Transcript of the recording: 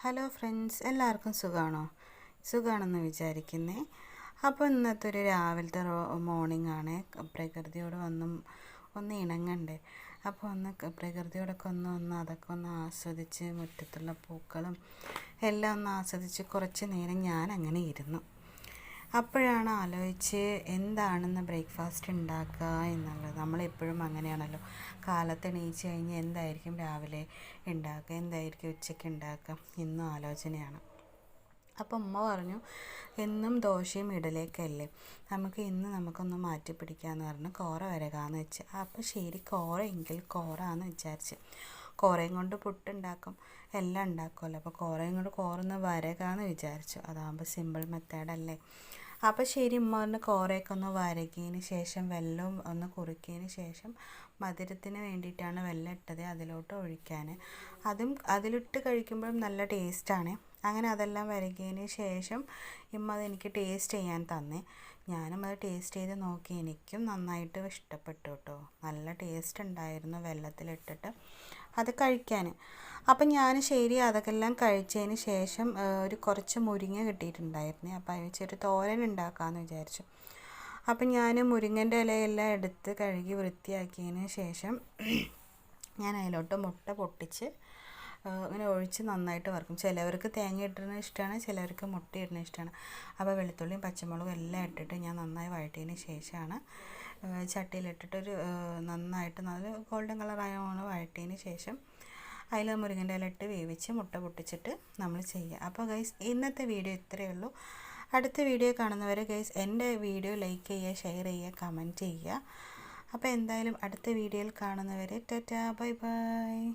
Hello friends, എല്ലാവർക്കും സുഖമാണോ? സുഖമാണെന്ന് വിചാരിക്കുന്നേ. അപ്പോൾ ഇന്നത്തെ ഒരു രാവിലത്തെ മോർണിംഗ് ആണ്. പ്രകൃതിയോട് ഒന്ന് ഇണങ്ങണ്ടേ. അപ്പോൾ പ്രകൃതിയോടൊക്കെ അതൊക്കെ ഒന്ന് ആസ്വദിച്ച്, മുറ്റത്തുള്ള പൂക്കളും എല്ലാം ഒന്ന് ആസ്വദിച്ച് കുറച്ച് നേരം ഞാൻ അങ്ങനെ ഇരുന്നു. അപ്പോഴാണ് ആലോചിച്ച് എന്താണെന്ന് ബ്രേക്ക്ഫാസ്റ്റ് ഉണ്ടാക്കുക എന്നുള്ളത്. നമ്മളെപ്പോഴും അങ്ങനെയാണല്ലോ, കാലത്ത് എണീച്ച് കഴിഞ്ഞ് എന്തായിരിക്കും രാവിലെ ഉണ്ടാക്കുക, എന്തായിരിക്കും ഉച്ചയ്ക്ക് ഉണ്ടാക്കുക എന്നും ആലോചനയാണ്. അപ്പോൾ ഉമ്മ പറഞ്ഞു, എന്നും ദോശയും ഇഡലിയൊക്കെയല്ലേ, നമുക്കൊന്ന് മാറ്റി പിടിക്കാമെന്ന് പറഞ്ഞ് കോറ വരകാന്ന് വെച്ച്. അപ്പോൾ ശരി, കോറയെങ്കിൽ കോറാന്ന് വിചാരിച്ച്. കോറയും കൊണ്ട് പുട്ടുണ്ടാക്കും, എല്ലാം ഉണ്ടാക്കുമല്ലോ. അപ്പോൾ കോറയും കൊണ്ട് കോറൊന്ന് വരകാന്ന് വിചാരിച്ചു. അതാകുമ്പോൾ സിമ്പിൾ മെത്തേഡല്ലേ. അപ്പോൾ ശരി, ഉമ്മ പറഞ്ഞ് കോറയൊക്കെ ഒന്ന് വരകിയതിന് ശേഷം വെല്ലം ഒന്ന് കുറുക്കിയതിന് ശേഷം മധുരത്തിന് വേണ്ടിയിട്ടാണ് വെല്ലം ഇട്ടത് അതിലോട്ട് ഒഴിക്കാൻ. അതിലിട്ട് കഴിക്കുമ്പോഴും നല്ല ടേസ്റ്റാണ്. അങ്ങനെ അതെല്ലാം വരകിയതിന് ശേഷം ഉമ്മ അതെനിക്ക് ടേസ്റ്റ് ചെയ്യാൻ തന്നെ. ഞാനും അത് ടേസ്റ്റ് ചെയ്ത് നോക്കി. എനിക്കും നന്നായിട്ട് ഇഷ്ടപ്പെട്ടു കേട്ടോ. നല്ല ടേസ്റ്റ് ഉണ്ടായിരുന്നു വെല്ലത്തിലിട്ടിട്ട് അത് കഴിക്കാൻ. അപ്പം ഞാൻ ശരി അതൊക്കെല്ലാം കഴിച്ചതിന് ശേഷം കുറച്ച് മുരിങ്ങ കിട്ടിയിട്ടുണ്ടായിരുന്നു. അപ്പം അത് വെച്ചൊരു തോരൻ ഉണ്ടാക്കാമെന്ന് വിചാരിച്ചു. അപ്പം ഞാൻ മുരിങ്ങൻ്റെ ഇലയെല്ലാം എടുത്ത് കഴുകി വൃത്തിയാക്കിയതിന് ശേഷം ഞാൻ അതിലോട്ട് മുട്ട പൊട്ടിച്ച് അങ്ങനെ ഒഴിച്ച് നന്നായിട്ട് വറുക്കും. ചിലവർക്ക് തേങ്ങ ഇടുന്നത് ഇഷ്ടമാണ്, ചിലവർക്ക് മുട്ട ഇടുന്നത് ഇഷ്ടമാണ്. അപ്പോൾ വെളുത്തുള്ളിയും പച്ചമുളകും എല്ലാം ഇട്ടിട്ട് ഞാൻ നന്നായി വഴറ്റിയതിന് ശേഷമാണ് ചട്ടിയിലിട്ടിട്ടൊരു നന്നായിട്ട് നല്ല ഗോൾഡൻ കളറായോണം വഴറ്റിയതിന് ശേഷം അതിൽ മുരിങ്ങൻ്റെ ഇല ഇട്ട് വേവിച്ച് മുട്ട പൊട്ടിച്ചിട്ട് നമ്മൾ ചെയ്യുക. അപ്പോൾ ഗൈസ്, ഇന്നത്തെ വീഡിയോ ഇത്രയേ ഉള്ളൂ. അടുത്ത വീഡിയോ കാണുന്നവരെ ഗൈസ് എൻ്റെ വീഡിയോ ലൈക്ക് ചെയ്യുക, ഷെയർ ചെയ്യുക, കമൻറ്റ് ചെയ്യുക. അപ്പോൾ എന്തായാലും അടുത്ത വീഡിയോയിൽ കാണുന്നവരെ ടാറ്റാ, ബൈ ബൈ.